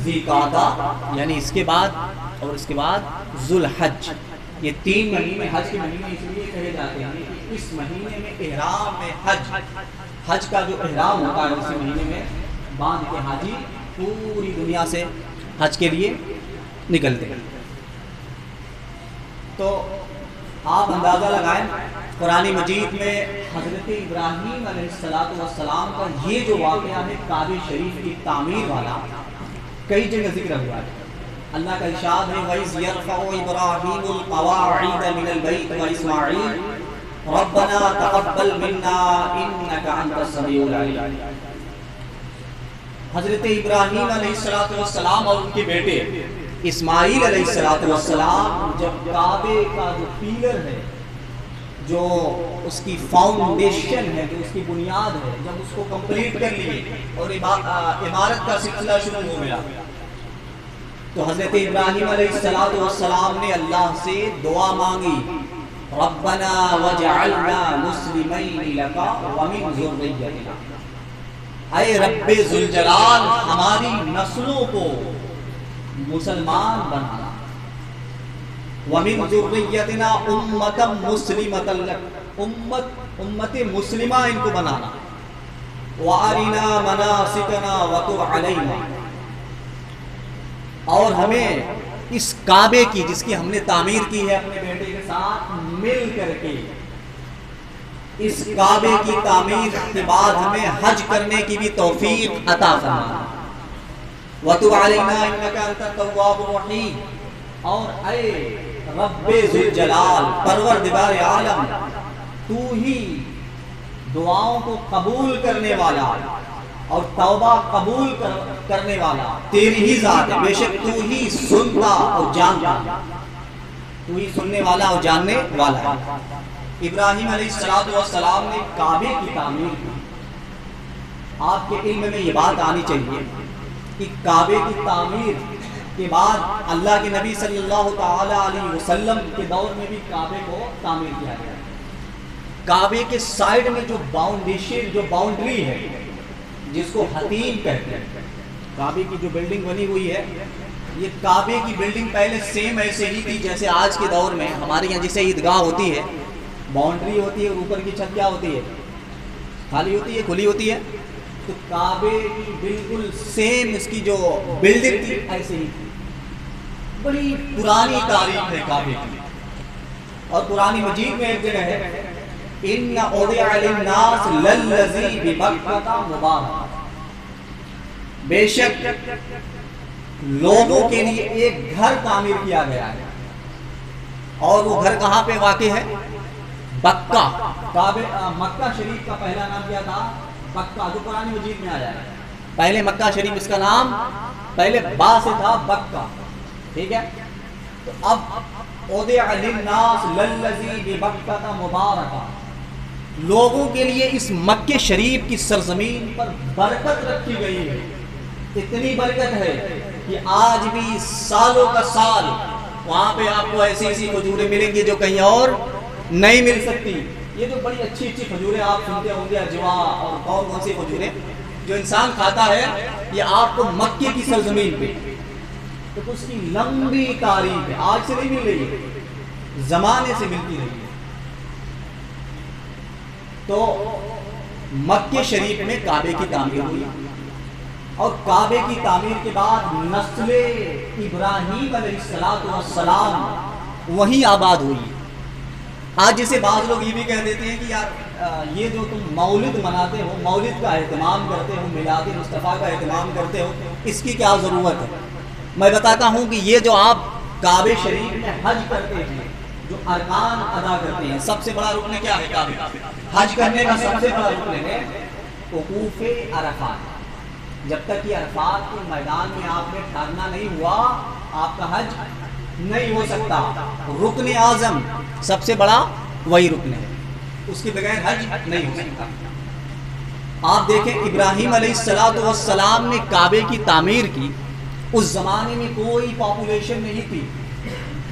ذوالقعدہ یعنی اس کے بعد، اور اس کے بعد ذوالحج، یہ 3 مہینے حج کے مہینے اس لیے کہے جاتے ہیں کہ اس مہینے میں احرام میں حج کا جو احرام ہوتا ہے اسی مہینے میں باندھ کے حاجی پوری دنیا سے حج کے لیے نکلتے ہیں۔ تو آپ اندازہ لگائیں قرآن مجید میں حضرت ابراہیم علیہ السلام کا یہ جو واقعہ ہے کعبہ شریف کی تعمیر والا، کئی جگہ ذکر ہوا ہے۔ اللہ کا ارشاد ہے وَإِذْ يَرْفَعُ إِبْرَاهِيمُ الْقَوَاعِدَ مِنَ الْبَيْتِ وَإِسْمَاعِيلُ رَبَّنَا تَقَبَّلْ مِنَّا إِنَّكَ أَنْتَ السَّمِيعُ الْعَلِيمُ۔ حضرت ابراہیم علیہ السلام اور ان کے بیٹے اسماعیل علیہ السلام جب کعبے کا جو پیلر ہے، جو اس کی فاؤنڈیشن ہے، جو اس کی بنیاد ہے، جب اس کو کمپلیٹ کر لیے اور عمارت کا سلسلہ شروع ہو گیا، تو حضرت ابراہیم علیہ السلام نے اللہ سے دعا مانگی ربنا وجعلنا مسلمین لک ومن ذریتنا، اے رب ذوالجلال ہماری نسلوں کو مسلمان بنانا، ومن ذریتنا امتا مسلمتا لک، امت مسلمہ ان کو بنانا، وارنا مناسکنا وتب علینا، اور ہمیں اس کعبے کی جس کی ہم نے تعمیر کی ہے اپنے بیٹے کے ساتھ مل کر کے، اس کعبے کی تعمیر کے بعد ہمیں حج کرنے کی بھی توفیق عطا فرما، وتب علینا انک انت التواب الرحیم، اور اے رب ذوالجلال پروردگار عالم تو ہی دعاؤں کو قبول کرنے والا اور توبہ قبول کرنے والا تیری ہی ذات ہے، بے شک تو ہی سنتا اور جانتا، تو ہی سننے والا اور جاننے والا ہے۔ ابراہیم علیہ السلام نے کعبے کی تعمیر کی۔ آپ کے علم میں یہ بات آنی چاہیے کہ کعبے کی تعمیر کے بعد اللہ کے نبی صلی اللہ تعالی علیہ وسلم کے دور میں بھی کعبے کو تعمیر کیا گیا۔ کعبے کے سائیڈ میں جو باؤنڈیشن، جو باؤنڈری ہے جس کو حتیم کہتے ہیں، کعبے کی جو بلڈنگ بنی ہوئی ہے، یہ کعبے کی بلڈنگ پہلے سیم ایسے ہی تھی جیسے آج کے دور میں ہمارے یہاں جیسے عیدگاہ ہوتی ہے، باؤنڈری ہوتی ہے اور اوپر کی چھت کیا ہوتی ہے، خالی ہوتی ہے، کھلی ہوتی ہے، تو کعبے کی بالکل سیم اس کی جو بلڈنگ تھی ایسے ہی تھی۔ بڑی پرانی تاریخ ہے کعبے کی، اور قرآن مجید میں ایک جگہ ہے ان اودع للناس للذی ببکۃ مبارک، بے شک لوگوں کے لیے ایک گھر تعمیر کیا گیا ہے، اور وہ گھر کہاں پہ واقع ہے؟ بکہ۔ مکہ شریف کا پہلا نام کیا تھا؟ بکہ، جو قرآن مجید میں آیا ہے۔ پہلے مکہ شریف اس کا نام پہلے با سے تھا بکہ، ٹھیک ہے؟ تو اب اودع للناس للذی ببکۃ مبارک، لوگوں کے لیے اس مکہ شریف کی سرزمین پر برکت رکھی گئی ہے۔ اتنی برکت ہے کہ آج بھی سالوں کا سال وہاں پہ آپ کو ایسی ایسی کھجوریں ملیں گی جو کہیں اور نہیں مل سکتی۔ یہ جو بڑی اچھی اچھی کھجوریں آپ سنتے ہوں گے، اجوا اور کون سی کھجوریں جو انسان کھاتا ہے، یہ آپ کو مکے کی سرزمین پہ، تو اس کی لمبی تاریخ ہے، آج سے نہیں مل رہی ہے، زمانے سے ملتی رہی ہے۔ تو مکہ شریف میں کعبے کی تعمیر ہوئی، اور کعبے کی تعمیر کے بعد نسل ابراہیم علیہ السلام وہیں آباد ہوئی۔ آج جسے بعض لوگ یہ بھی کہہ دیتے ہیں کہ یار یہ جو تم مولد مناتے ہو، مولد کا اہتمام کرتے ہو، میلاد مصطفیٰ کا اہتمام کرتے ہو، اس کی کیا ضرورت ہے؟ میں بتاتا ہوں کہ یہ جو آپ کعبے شریف میں حج کرتے ہیں، جو ارکان ادا کرتے ہیں، سب سے بڑا رکن کیا ہے کعبے کا؟ حج کرنے کا سب سے بڑا رکن ہے وقوف عرفات۔ جب تک کہ عرفات کے میدان میں آپ نے ٹھہرنا نہیں ہوا، آپ کا حج نہیں ہو سکتا۔ رکن اعظم سب سے بڑا وہی رکن ہے، اس کے بغیر حج نہیں ہو سکتا۔ آپ دیکھیں ابراہیم علیہ السلام نے کعبے کی تعمیر کی، اس زمانے میں کوئی پاپولیشن نہیں تھی،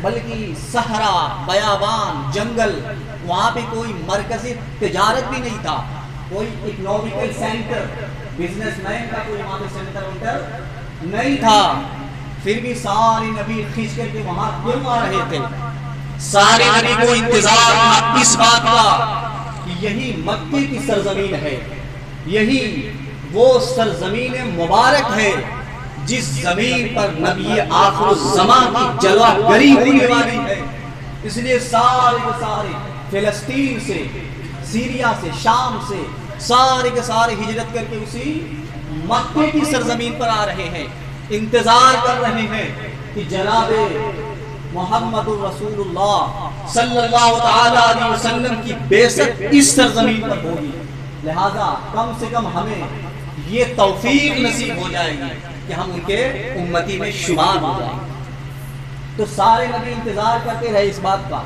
بلکہ صحرا، بیابان، جنگل، وہاں پہ کوئی مرکزی تجارت بھی نہیں تھا، کوئی اکنامکل سینٹر، بزنس مین کا کوئی وہاں پہ سینٹر نہیں تھا، پھر بھی سارے نبی کھینچ کر کے وہاں کیوں آ رہے تھے؟ سارے نبی کو انتظار تھا اس بات کا کہ یہی مکے کی سرزمین ہے، یہی وہ سرزمین مبارک ہے جس زمین پر نبی آخر الزمان کی جلوہ گری ہونے والی ہے۔ اس لیے سارے کے سارے فلسطین سے، سیریا سے، شام سے سارے کے سارے ہجرت کر کے اسی مکے کی سرزمین پر آ رہے ہیں، انتظار کر رہے ہیں کہ جناب محمد الرسول اللہ صلی اللہ تعالی علیہ وسلم کی بعثت اس سرزمین پر ہوگی۔ لہذا کم سے کم ہمیں یہ توفیق نصیب ہو جائے گی کہ ہم ان کے امتی میں شمار ہو جائیں گے۔ تو سارے نبی انتظار کرتے رہے اس بات کا۔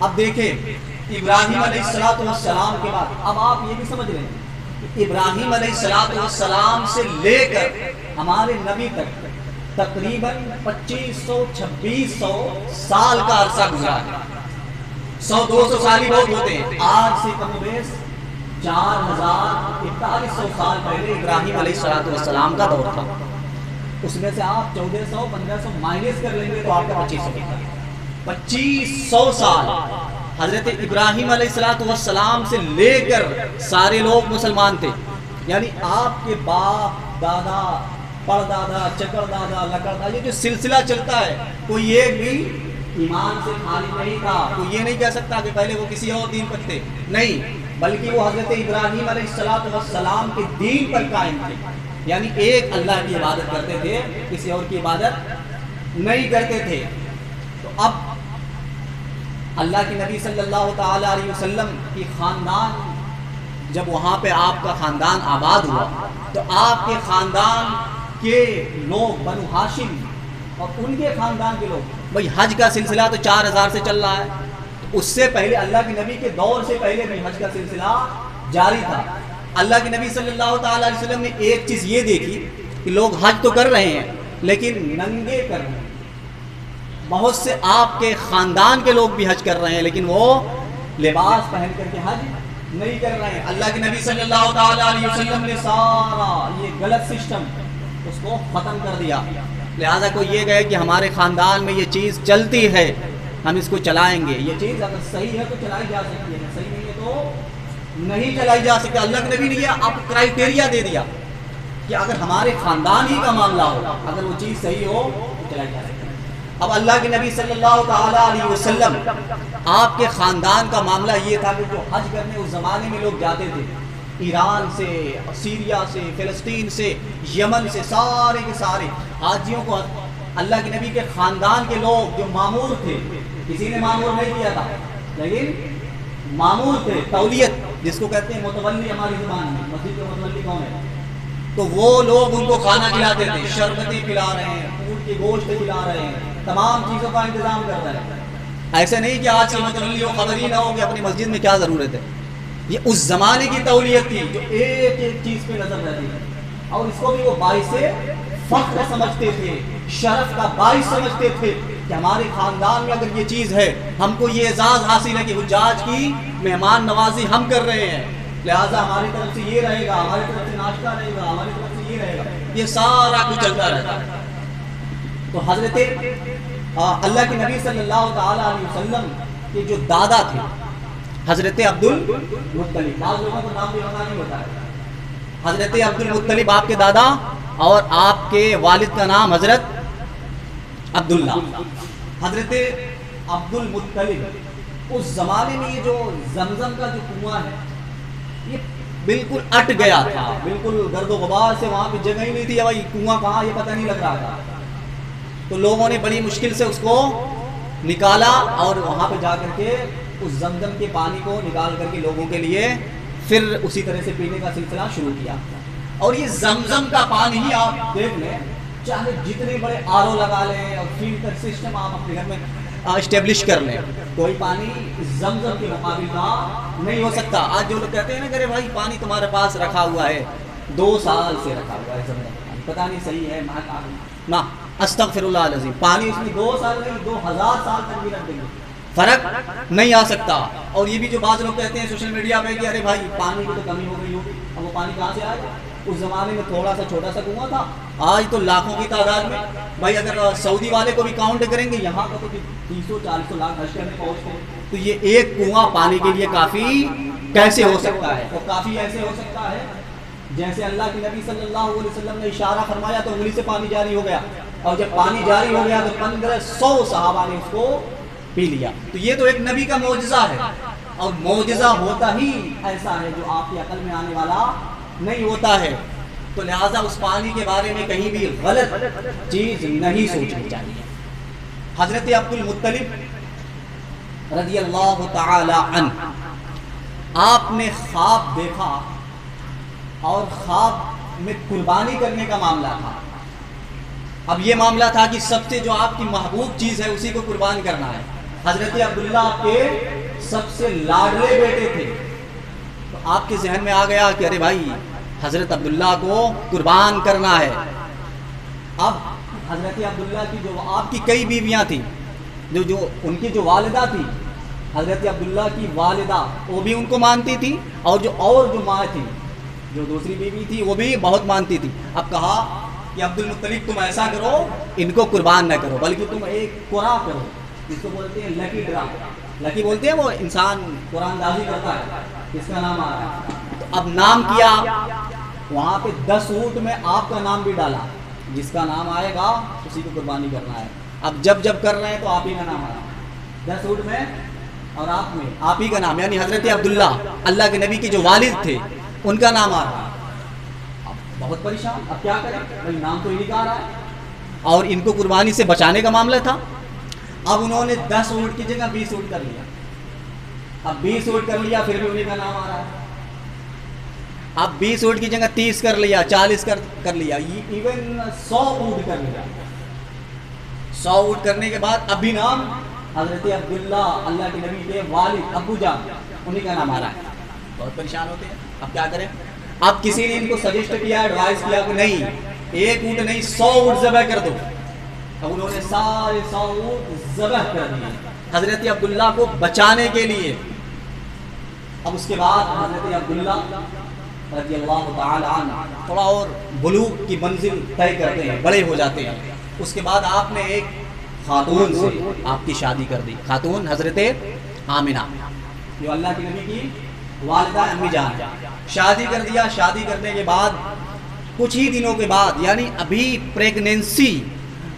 اب دیکھیں ابراہیم علیہ السلام کے بعد اب آپ یہ بھی سمجھ رہے ہیں کہ ابراہیم علیہ السلام سے لے کر ہمارے نبی تک تقریباً 2500-2600 سال کا عرصہ گزرا ہے۔ 100-200 سال ہی بہت ہوتے ہیں، آج سے کم و بیش 4000-4100 سال پہلے ابراہیم علیہ السلام کا دور تھا۔ اس میں سے آپ 1400-1500 مائنس کر لیں گے تو آپ کا 2500 سال حضرت ابراہیم علیہ السلام سے لے کر سارے لوگ مسلمان تھے۔ یعنی آپ کے باپ دادا پردادا چکر دادا لکڑ دادا یہ جو سلسلہ چلتا ہے، کوئی ایک بھی ایمان سے خالی نہیں تھا۔ کوئی یہ نہیں کہہ سکتا کہ پہلے وہ کسی اور دین پر تھے، نہیں، بلکہ وہ حضرت ابراہیم علیہ السلام کے دین پر قائم تھے۔ یعنی ایک اللہ کی عبادت کرتے تھے، کسی اور کی عبادت نہیں کرتے تھے۔ تو اب اللہ کے نبی صلی اللہ تعالی علیہ وسلم کی خاندان جب وہاں پہ آپ کا خاندان آباد ہوا تو آپ کے خاندان کے لوگ بنو ہاشم اور ان کے خاندان کے لوگ، بھائی حج کا سلسلہ تو 4000 سے چل رہا ہے، اس سے پہلے اللہ کے نبی کے دور سے پہلے بھی حج کا سلسلہ جاری تھا۔ اللہ کے نبی صلی اللہ تعالی علیہ وسلم نے ایک چیز یہ دیکھی کہ لوگ حج تو کر رہے ہیں لیکن ننگے کر رہے ہیں۔ بہت سے آپ کے خاندان کے لوگ بھی حج کر رہے ہیں لیکن وہ لباس پہن کر کے حج نہیں کر رہے ہیں۔ اللہ کے نبی صلی اللہ تعالی علیہ وسلم نے سارا یہ غلط سسٹم اس کو ختم کر دیا۔ لہذا کوئی یہ کہے کہ ہمارے خاندان میں یہ چیز چلتی ہے، ہم اس کو چلائیں گے، یہ چیز اگر صحیح ہے تو چلائی جا سکتی ہے، صحیح نہیں ہے تو نہیں چلائی جا سکتی۔ اللہ کے نبی نے یہ آپ کرائٹیریا دے دیا کہ اگر ہمارے خاندان ہی کا معاملہ ہو، اگر وہ چیز صحیح ہو تو چلائی جا سکتی ہے۔ اب اللہ کے نبی صلی اللہ تعالی علیہ وسلم آپ کے خاندان کا معاملہ یہ تھا کہ جو حج کرنے اس زمانے میں لوگ جاتے تھے، ایران سے، سیریا سے، فلسطین سے، یمن سے، سارے کے سارے حاجیوں کو اللہ کے نبی کے خاندان کے لوگ جو مامور تھے، کسی نے مامور نہیں کیا تھا لیکن مامور تھے، تولیت جس کو کہتے ہیں متولی ہماری زبان میں، مسجد کے متولی کون ہے؟ تو وہ لوگ ان کو کھانا کھلاتے تھے، شربتیں پلا رہے ہیں، اونٹ کے گوشت کھلا رہے ہیں، تمام چیزوں کا انتظام کرتا ہے۔ ایسے نہیں کہ آج کے متولی ہو، خبر ہی نہ ہو کہ اپنی مسجد میں کیا ضرورت ہے۔ یہ اس زمانے کی تولیت تھی جو ایک ایک چیز پہ نظر رہتی ہے، اور اس کو بھی وہ باعث فخر سمجھتے تھے، شرف کا باعث سمجھتے تھے کہ ہمارے خاندان میں اگر یہ چیز ہے، ہم کو یہ اعزاز حاصل ہے کہ حجاج کی مہمان نوازی ہم کر رہے ہیں، لہٰذا ہماری طرف سے یہ رہے گا، ہماری طرف سے ناشتہ رہے گا، ہماری طرف سے یہ رہے گا، یہ سارا کچھ چلتا رہتا ہے۔ تو حضرت اللہ کے نبی صلی اللہ تعالی علیہ وسلم کے جو دادا تھے حضرت عبد المطلب، بعض لوگوں کو نام بھی پتہ نہیں ہوتا ہے، حضرت عبد المطلب آپ کے دادا، اور آپ کے والد کا نام حضرت عبداللہ۔ حضرت عبد المطلب اس زمانے میں یہ جو زمزم کا جو کنواں ہے یہ بالکل اٹ گیا تھا، بالکل گرد و غبار سے وہاں پہ جگہ ہی نہیں تھی، بھائی کنواں کہاں یہ پتہ نہیں لگ رہا تھا۔ تو لوگوں نے بڑی مشکل سے اس کو نکالا اور وہاں پہ جا کر کے اس زمزم کے پانی کو نکال کر کے لوگوں کے لیے پھر اسی طرح سے پینے کا سلسلہ شروع کیا۔ اور یہ زمزم کا پانی ہی آپ دیکھ لیں، چاہے جتنے بڑے آر او لگا لیں اور فلٹر سسٹم آپ اپنے گھر میں اسٹیبلش کر لیں، کوئی پانی زمزم کے مقابل کا نہیں ہو سکتا۔ آج جو لوگ کہتے ہیں نا کہ ارے بھائی پانی تمہارے پاس رکھا ہوا ہے، 2 سال سے رکھا ہوا ہے زمزم کا پانی، پتہ نہیں صحیح ہے نہ، استغفر اللہ العظیم، پانی اس میں 2 سال نہیں 2000 سال تک بھی رکھ دیں گے، فرق نہیں آ سکتا۔ اور یہ بھی جو بعض لوگ کہتے ہیں سوشل میڈیا پہ کہ ارے بھائی پانی کی تو کمی ہو گئی ہوگی، اب وہ پانی کہاں سے آئے گا؟ اس زمانے میں تھوڑا سا چھوٹا سا کنواں تھا، آج تو لاکھوں کی تعداد میں. بھائی اگر سعودی والے کو بھی کاؤنٹ کریں گے، یہاں کا تو 300-400 لاکھ حج کرنے پہنچتے ہیں. تو یہ ایک کنواں پانی کے لیے کافی کیسے ہو سکتا ہے؟ تو کافی ایسے ہو سکتا ہے جیسے اللہ کے نبی صلی اللہ علیہ وسلم نے اشارہ فرمایا تو انگلی سے پانی جاری ہو گیا، اور جب پانی جاری ہو گیا تو 1500 صحابہ نے اس کو پی لیا. تو یہ تو ایک نبی کا معجزہ ہے، اور معجزہ ہوتا ہی ایسا ہے جو آپ کی عقل میں آنے والا نہیں ہوتا ہے. تو لہٰذا اس پانی کے بارے میں کہیں بھی غلط چیز نہیں سوچنی چاہیے. حضرت عبد المطلب رضی اللہ تعالی عنہ، آپ نے خواب دیکھا اور خواب میں قربانی کرنے کا معاملہ تھا. اب یہ معاملہ تھا کہ سب سے جو آپ کی محبوب چیز ہے اسی کو قربان کرنا ہے. حضرت عبداللہ آپ کے سب سے لاڈلے بیٹے تھے. تو آپ کے ذہن میں آ گیا کہ ارے بھائی حضرت عبداللہ کو قربان کرنا ہے. اب حضرت عبداللہ کی جو آپ کی کئی بیویاں تھیں، جو ان کی جو والدہ تھی، حضرت عبداللہ کی والدہ وہ بھی ان کو مانتی تھی، اور جو ماں تھی، جو دوسری بیوی تھی وہ بھی بہت مانتی تھی. اب کہا کہ عبد المطلب تم ایسا کرو، ان کو قربان نہ کرو بلکہ تم ایک قرا کرو، جس کو بولتے ہیں لکی ڈرا. لکی بولتے ہیں وہ انسان قرآن دازی کرتا ہے، اس کا نام آ رہا ہے. تو اب نام کیا، وہاں پہ 10 اونٹ میں آپ کا نام بھی ڈالا، جس کا نام آئے گا اسی کو قربانی کرنا ہے. اب جب کر رہے ہیں تو آپ ہی کا نام آیا، 10 اونٹ میں اور آپ میں آپ ہی کا نام، یعنی حضرت عبداللہ اللہ کے نبی کے جو والد تھے ان کا نام آ رہا ہے. اب بہت پریشان، اب کیا کریں بھائی، نام تو انہیں کا آ رہا ہے اور ان کو قربانی سے بچانے کا معاملہ تھا. اب انہوں نے 10 اونٹ کی جگہ 20 اونٹ کر لیا. اب 20 اونٹ کر لیا پھر بھی انہیں کا نام آ رہا ہے. اب 20 اونٹ کی جگہ 30 کر لیا، 40 کر لیا، ایون 100 اونٹ کر لیا. 100 اونٹ کرنے کے بعد اب بھی نام حضرت عبداللہ اللہ کے نبی کے والد ابو جان انہیں کا نام آ رہا ہے. بہت پریشان ہوتے ہیں. اب کیا کریں؟ اب کسی نے ان کو سجیسٹ کیا، ایڈوائز کیا کہ نہیں، 1 اونٹ نہیں 100 اونٹ ذبح کر دو. اب انہوں نے سارے 100 اونٹ ذبح کر دیے حضرت عبداللہ کو بچانے کے لیے. اب اس کے بعد حضرت عبداللہ رضی اللہ تعالی عنہ تھوڑا اور بلوغ کی منزل طے کرتے ہیں، بڑے ہو جاتے ہیں. اس کے بعد آپ نے ایک خاتون سے آپ کی شادی کر دی. خاتون حضرت آمنہ جو اللہ کے نبی کی والدہ امی جان، شادی کر دیا. شادی کرنے کے بعد کچھ ہی دنوں کے بعد، یعنی ابھی پریگنینسی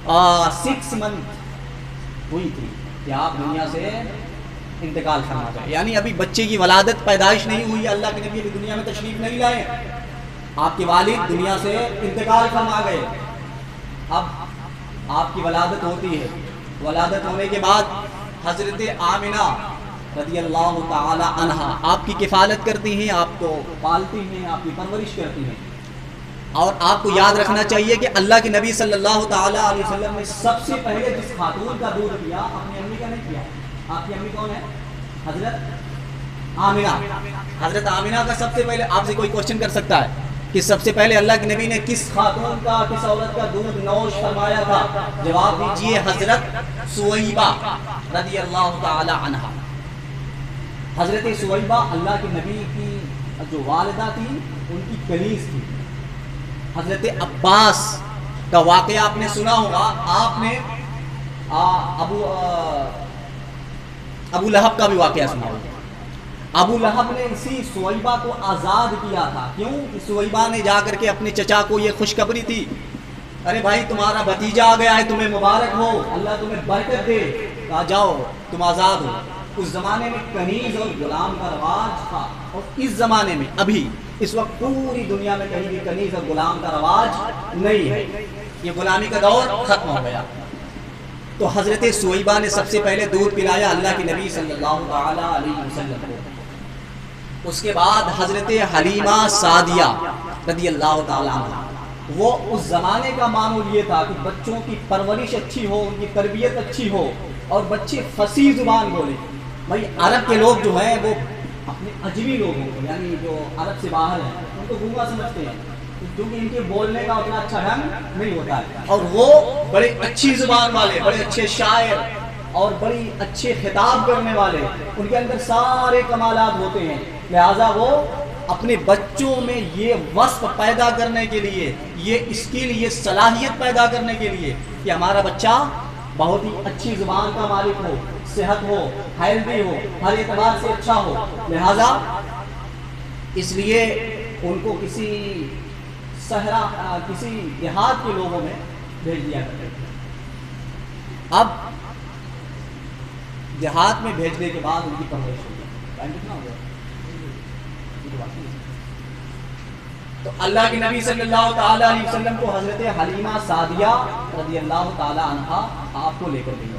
6 منتھ ہوئی تھی کہ آپ دنیا سے انتقال فرما گئے. یعنی ابھی بچے کی ولادت پیدائش نہیں ہوئی، اللہ کے نبی دنیا میں تشریف نہیں لائے، آپ کے والد دنیا سے انتقال فرما گئے. اب آپ کی ولادت ہوتی ہے. ولادت ہونے کے بعد حضرت آمنہ رضی اللہ تعالی عنہا آپ کی کفالت کرتی ہیں، آپ کو پالتی ہیں، آپ کی پرورش کرتی ہیں. اور آپ کو یاد رکھنا چاہیے کہ اللہ کے نبی صلی اللہ تعالی علیہ وسلم نے سب سے پہلے جس خاتون کا دودھ پیا اپنی امی کا نہیں پیا. آپ کی امی کون ہے؟ حضرت آمنہ. حضرت آمنہ کا سب سے پہلے آپ سے کوئی کوشچن کر سکتا ہے کہ سب سے پہلے اللہ کے نبی نے کس خاتون کا، کس عورت کا دودھ نوش فرمایا تھا؟ جواب دیجئے حضرت سویبہ رضی اللہ تعالی عنہا. حضرت سویبہ اللہ کے نبی کی جو والدہ تھی ان کی کنیز تھی. حضرت عباس کا واقعہ آپ نے سنا ہوگا. آپ نے ابو لہب کا بھی واقعہ سنا ہوگا. ابو لہب نے اسی سویبہ کو آزاد کیا تھا. کیوں؟ کہ سویبہ نے جا کر کے اپنے چچا کو یہ خوشخبری تھی، ارے بھائی تمہارا بھتیجا آ گیا ہے، تمہیں مبارک ہو، اللہ تمہیں برکت دے، کہا جاؤ تم آزاد ہو. اس زمانے میں کنیز اور غلام کا رواج تھا، اور اس زمانے میں ابھی اس وقت پوری دنیا میں کہیں بھی کنیز اور غلام کا رواج نہیں ہے. یہ غلامی کا دور ختم ہو گیا. تو حضرت سویبہ نے سب سے پہلے دودھ پلایا اللہ کے نبی صلی اللہ تعالی علیہ وسلم کو. اس کے بعد حضرت حلیمہ سعدیہ رضی اللہ تعالی عنہ، وہ اس زمانے کا معمول یہ تھا کہ بچوں کی پرورش اچھی ہو، ان کی تربیت اچھی ہو اور بچے فصیح زبان بولیں. بھائی عرب کے لوگ جو ہیں وہ اپنے اجمی لوگوں کو، یعنی جو عرب سے باہر ہیں، ان کو گونگا سمجھتے ہیں کیونکہ ان کے بولنے کا اتنا اچھا ڈھنگ نہیں ہوتا ہے، اور وہ بڑے اچھی زبان والے، بڑے اچھے شاعر اور بڑی اچھے خطاب کرنے والے، ان کے اندر سارے کمالات ہوتے ہیں. لہٰذا وہ اپنے بچوں میں یہ وصف پیدا کرنے کے لیے، یہ اسکل، یہ صلاحیت پیدا کرنے کے لیے کہ ہمارا بچہ بہت ہی اچھی زبان کا مالک ہو، صحت ہو، ہیلدی ہو، ہر اعتبار سے اچھا ہو، لہذا اس لیے ان کو کسی صحرا، کسی دیہات کے لوگوں میں بھیج دیا کرتے تھے۔ اب دیہات میں بھیجنے کے بعد ان کی پرورش ہوئی۔ ٹائم کتنا ہو گیا؟ تو اللہ کے نبی صلی اللہ تعالی علیہ وسلم کو حضرت حلیمہ سعدیہ رضی اللہ تعالی عنہا آپ کو لے کر گئی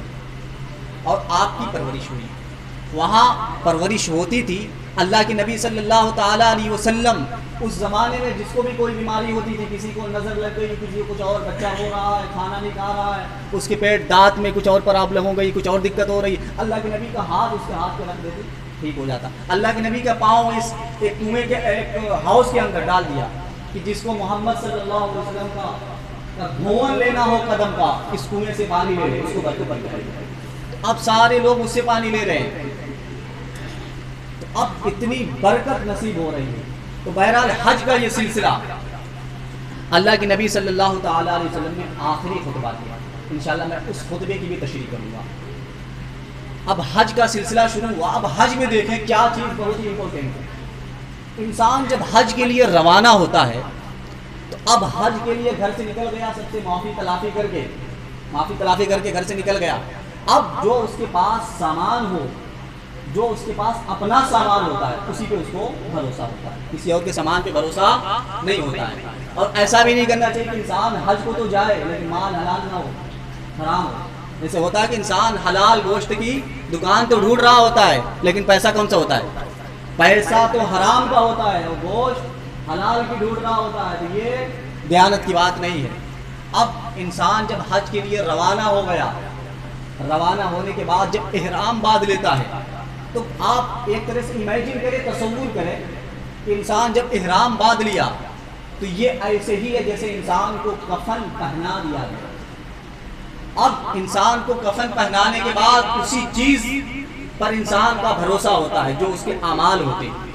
اور آپ کی پرورش ہوئی۔ وہاں پرورش ہوتی تھی۔ اللہ کے نبی صلی اللہ تعالی علیہ وسلم اس زمانے میں جس کو بھی کوئی بیماری ہوتی تھی، کسی کو نظر لگ گئی، کسی کو کچھ اور، بچہ ہو رہا ہے، کھانا نہیں کھا رہا ہے، اس کے پیٹ دانت میں کچھ اور پرابلم ہو گئی، کچھ اور دقت ہو رہی، اللہ کے نبی کا ہاتھ اس کے ہاتھ پہ رکھ دیتے، ٹھیک ہو جاتا۔ اللہ کے نبی کا پاؤں اس ایک کنویں کے ایک ہاؤس کے اندر ڈال دیا کہ جس کو محمد صلی اللہ علیہ وسلم کا دھون لینا ہو قدم کا، اس کنویں سے پانی لے لے، اس کو بچوں پر جائے۔ اب سارے لوگ اس سے پانی لے رہے ہیں، تو اب اتنی برکت نصیب ہو رہی ہے۔ تو بہرحال حج کا یہ سلسلہ اللہ کے نبی صلی اللہ تعالی علیہ وسلم نے آخری خطبہ دیا، انشاءاللہ میں اس خطبے کی بھی تشریح کروں گا۔ اب حج کا سلسلہ شروع ہوا۔ اب حج میں دیکھیں کیا چیز بہت ہی امپورٹنٹ ہے۔ انسان جب حج کے لیے روانہ ہوتا ہے تو اب حج کے لیے گھر سے نکل گیا، سب سے معافی تلافی کر کے گھر سے نکل گیا۔ اب جو اس کے پاس سامان ہو، جو اس کے پاس اپنا سامان ہوتا ہے، اسی پہ اس کو بھروسہ ہوتا ہے، کسی اور کے سامان پہ بھروسہ نہیں ہوتا ہے۔ اور ایسا بھی نہیں کرنا چاہیے کہ انسان حج کو تو جائے لیکن مال حلال نہ ہو، حرام ہو۔ جیسے ہوتا ہے کہ انسان حلال گوشت کی دکان تو ڈھونڈ رہا ہوتا ہے لیکن پیسہ کون سا ہوتا ہے؟ پیسہ تو حرام کا ہوتا ہے اور گوشت حلال کی ڈھونڈ رہا ہوتا ہے، تو یہ دیانت کی بات نہیں ہے۔ اب انسان جب حج کے لیے روانہ ہو گیا، روانہ ہونے کے بعد جب احرام باندھ لیتا ہے تو آپ ایک طرح سے امیجن کریں، تصور کریں کہ انسان جب احرام باندھ لیا تو یہ ایسے ہی ہے جیسے انسان کو کفن پہنا دیا گیا۔ اب انسان کو کفن پہنانے کے بعد اسی چیز پر انسان کا بھروسہ ہوتا ہے جو اس کے اعمال ہوتے ہیں،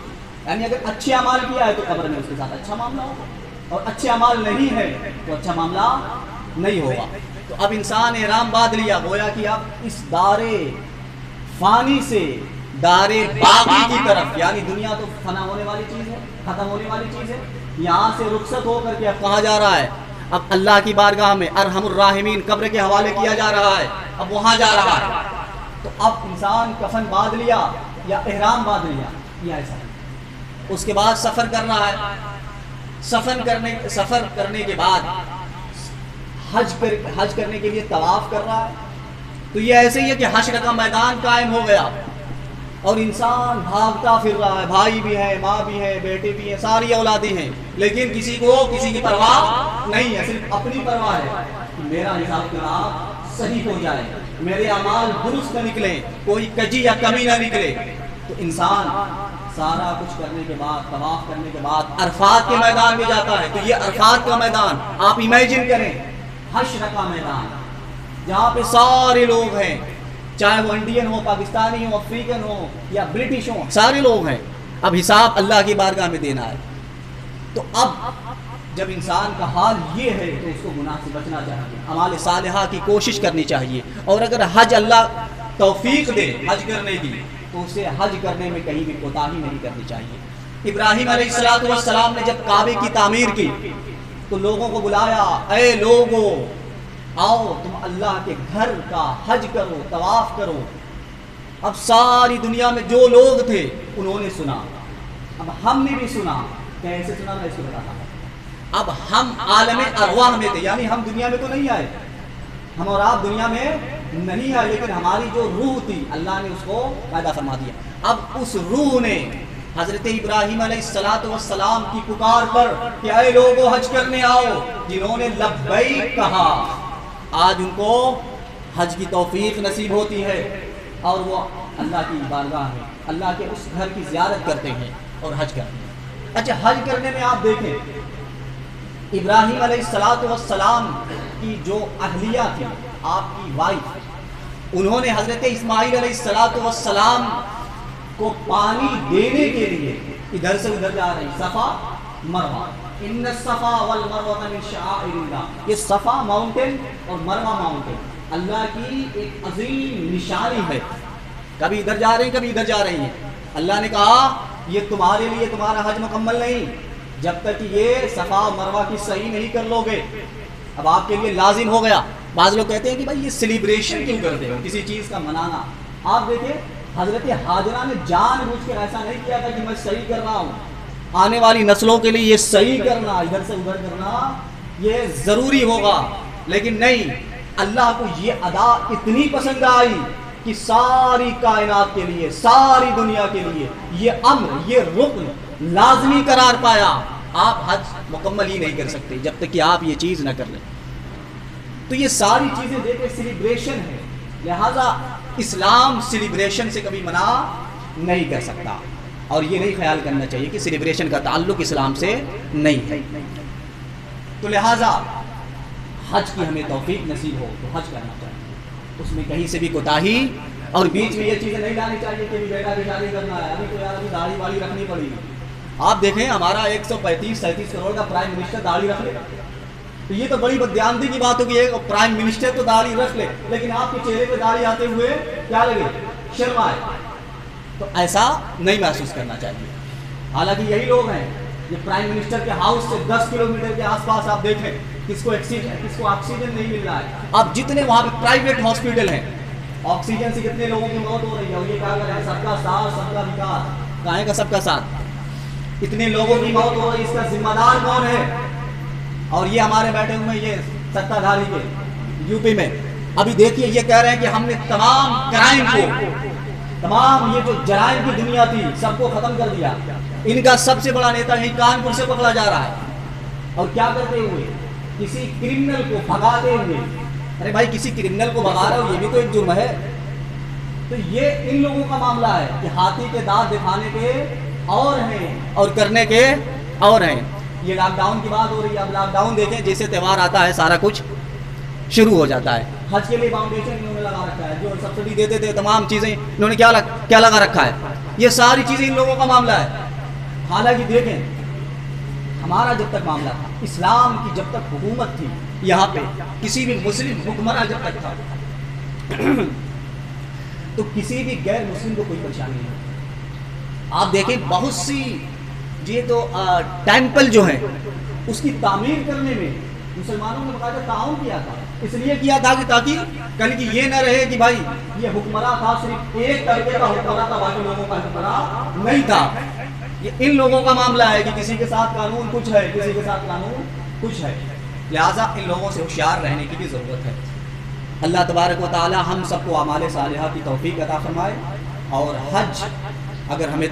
یعنی اگر اچھے اعمال کیا ہے تو قبر میں اس کے ساتھ اچھا معاملہ ہوگا، اور اچھے اعمال نہیں ہے تو اچھا معاملہ نہیں ہوگا۔ تو اب انسان احرام باندھ لیا، گویا کہ اب اس دار فانی سے دار باقی کی طرف، یعنی دنیا تو فنا ہونے والی چیز ہے، ختم ہونے والی چیز ہے، یہاں سے رخصت ہو کر کے اب کہاں جا رہا ہے؟ اب اللہ کی بارگاہ میں ارحم الراحمین قبر کے حوالے کیا جا رہا ہے، اب وہاں جا رہا ہے۔ تو اب انسان کفن باندھ لیا یا احرام باندھ لیا یا ایسا، اس کے بعد سفر کر رہا ہے، سفر کرنے کے بعد حج کرنے کے لیے طواف کر رہا ہے، تو یہ ایسے ہی ہے کہ حشر کا میدان قائم ہو گیا اور انسان بھاگتا پھر رہا ہے، بھائی بھی ہے، ماں بھی ہے، بیٹے بھی ہیں، ساری اولادیں ہیں، لیکن کسی کی پرواہ نہیں ہے، صرف اپنی پرواہ ہے کہ میرا حساب کتاب صحیح ہو جائے، میرے اعمال درست نہ نکلیں، کوئی کجی یا کمی نہ نکلے۔ تو انسان سارا کچھ کرنے کے بعد، طواف کرنے کے بعد عرفات کے میدان میں جاتا ہے۔ تو یہ عرفات کا میدان آپ امیجن کریں، حشر کا میدان جہاں پہ سارے لوگ ہیں، چاہے وہ انڈین ہو، پاکستانی ہو، افریقن ہو یا برٹش ہو، سارے لوگ ہیں۔ اب حساب اللہ کی بارگاہ میں دینا ہے۔ تو اب جب انسان کا حال یہ ہے تو اس کو گناہ سے بچنا چاہیے، اعمال صالحہ کی کوشش کرنی چاہیے، اور اگر حج اللہ توفیق دے حج کرنے کی تو اسے حج کرنے میں کہیں بھی کوتاہی نہیں کرنی چاہیے۔ ابراہیم علیہ السلام نے جب کعبے کی تعمیر کی تو لوگوں کو بلایا، اے لوگو آؤ تم اللہ کے گھر کا حج کرو، طواف کرو۔ اب ساری دنیا میں جو لوگ تھے انہوں نے سنا، اب ہم نے بھی سنا۔ کیسے سنا میں اس کو بتاتا ہوں۔ اب ہم عالم ارواح میں تھے، یعنی ہم دنیا میں تو نہیں آئے، ہم اور آپ دنیا میں نہیں آئے، لیکن ہماری جو روح تھی اللہ نے اس کو پیدا فرما دیا۔ اب اس روح نے حضرت ابراہیم علیہ السلام کی پکار پر کہ اے لوگو حج کرنے آؤ، جنہوں نے لبیک کہا، آج ان کو حج کی توفیق نصیب ہوتی ہے اور وہ اللہ کی بارگاہ میں اللہ کے اس گھر کی زیارت کرتے ہیں اور حج کرتے ہیں۔ اچھا، حج کرنے میں آپ دیکھیں ابراہیم علیہ السلام کی جو اہلیہ تھی، آپ کی وائف، انہوں نے حضرت اسماعیل علیہ السلام کو پانی دینے کے لیے ادھر سے ادھر جا رہے ہیں، صفا مروا، ان الصفا والمروہ من شعائر اللہ، یہ صفا ماؤنٹین اور مروا ماؤنٹین اللہ کی ایک عظیم نشانی ہے. کبھی ادھر جا رہے ہیں کبھی ادھر جا رہی ہیں. اللہ نے کہا یہ تمہارے لیے تمہارا حج مکمل نہیں جب تک کہ یہ صفا و مروہ کی صحیح نہیں کر لو گے. اب آپ کے لیے لازم ہو گیا. بعض لوگ کہتے ہیں کہ بھائی یہ سیلیبریشن کیوں کرتے ہو کسی چیز کا منانا. آپ دیکھیں حضرت حاجرہ نے جان بوجھ کر ایسا نہیں کیا تھا کہ میں صحیح کر رہا ہوں. آنے والی نسلوں کے لیے یہ صحیح کرنا، ادھر سے ادھر کرنا یہ ضروری ہوگا. لیکن نہیں، اللہ کو یہ ادا اتنی پسند آئی کہ ساری کائنات کے لیے، ساری دنیا کے لیے یہ امر، یہ رکن لازمی قرار پایا. آپ حج مکمل ہی نہیں کر سکتے جب تک کہ آپ یہ چیز نہ کر لیں. تو یہ ساری چیزیں دیکھیں سیلیبریشن ہے، لہذا اسلام سیلیبریشن سے کبھی منع نہیں کر سکتا. اور یہ نہیں خیال کرنا چاہیے کہ سیلیبریشن کا تعلق اسلام سے نہیں ہے. تو لہذا حج کی ہمیں توفیق نصیب ہو تو حج کرنا چاہیے، اس میں کہیں سے بھی کوتاہی اور بیچ میں یہ چیزیں نہیں لانے چاہیے کہ بیٹا کی شادی کرنا ہے، ابھی تو یار ابھی داڑھی واڑی رکھنی پڑے گی. آپ دیکھیں ہمارا 135-37 کروڑ کا پرائم منسٹر داڑھی رکھ لے تو یہ تو بڑی بددیانتی کی بات ہوگی. ایک پرائم منسٹر تو داڑھی رکھ لے لیکن آپ کے چہرے پہ داڑھی آتے ہوئے کیا لگے؟ شرم آئے. تو ایسا نہیں محسوس کرنا چاہیے. حالانکہ یہی لوگ ہیں، یہ پرائم منسٹر کے ہاؤس سے 10 کلومیٹر کے آس پاس آپ دیکھیں کس کو آکسیجن نہیں مل رہا ہے. اب جتنے وہاں پہ پرائیویٹ ہاسپٹل ہیں آکسیجن سے کتنے لوگوں کی موت ہو رہی ہے. اور یہ کہا گیا سب کا ساتھ سب کا وکاس، کہاں کا سب کا ساتھ؟ اتنے لوگوں کی موت ہو رہی ہے، اس کا ذمہ دار کون ہے؟ اور یہ ہمارے بیٹھے ہوئے یہ ستہ دھاری کے یو پی میں ابھی دیکھیے یہ کہہ رہے ہیں کہ ہم نے تمام کرائم کو، تمام یہ جو جرائم کی دنیا تھی سب کو ختم کر دیا. ان کا سب سے بڑا نیتا یہیں کانپور سے پکڑا جا رہا ہے. اور کیا کرتے ہوئے؟ کسی کرمنل کو بھگاتے ہوئے. ارے بھائی کسی کرمنل کو بھگا رہے ہو یہ بھی تو ایک جرم ہے. تو یہ ان لوگوں کا معاملہ ہے کہ ہاتھی کے دانت دکھانے کے اور ہیں اور کرنے کے اور ہیں. یہ لاک ڈاؤن کی بات ہو رہی ہے. اب لاک ڈاؤن دیکھیں جیسے تہوار آتا ہے سارا کچھ شروع ہو جاتا ہے. حج کے لیے فاؤنڈیشن انہوں نے لگا رکھا ہے، جو سبسڈی دیتے تھے تمام چیزیں انہوں نے کیا لگا رکھا ہے. یہ ساری چیزیں ان لوگوں کا معاملہ ہے. حالانکہ دیکھیں ہمارا جب تک معاملہ تھا، اسلام کی جب تک حکومت تھی یہاں پہ، کسی بھی مسلم حکمراں جب تک تھا تو کسی بھی غیر مسلم کو کوئی پریشانی نہیں. آپ دیکھیں بہت سی یہ تو ٹیمپل جو ہیں اس کی تعمیر کرنے میں مسلمانوں نے باقاعدہ تعاون کیا تھا. اس لیے کیا تھا کہ تاکہ کل کی یہ نہ رہے کہ بھائی یہ حکمراں تھا صرف ایک طبقے کا حکمراں تھا باقی لوگوں کا حکمراں نہیں تھا. یہ ان لوگوں کا معاملہ ہے کہ کسی کے ساتھ قانون کچھ ہے، کسی کے ساتھ قانون کچھ ہے. لہٰذا ان لوگوں سے ہوشیار رہنے کی بھی ضرورت ہے. اللہ تبارک و تعالی ہم سب کو اعمال صالحہ کی توفیق عطا فرمائے. اور حج اگر ہمیں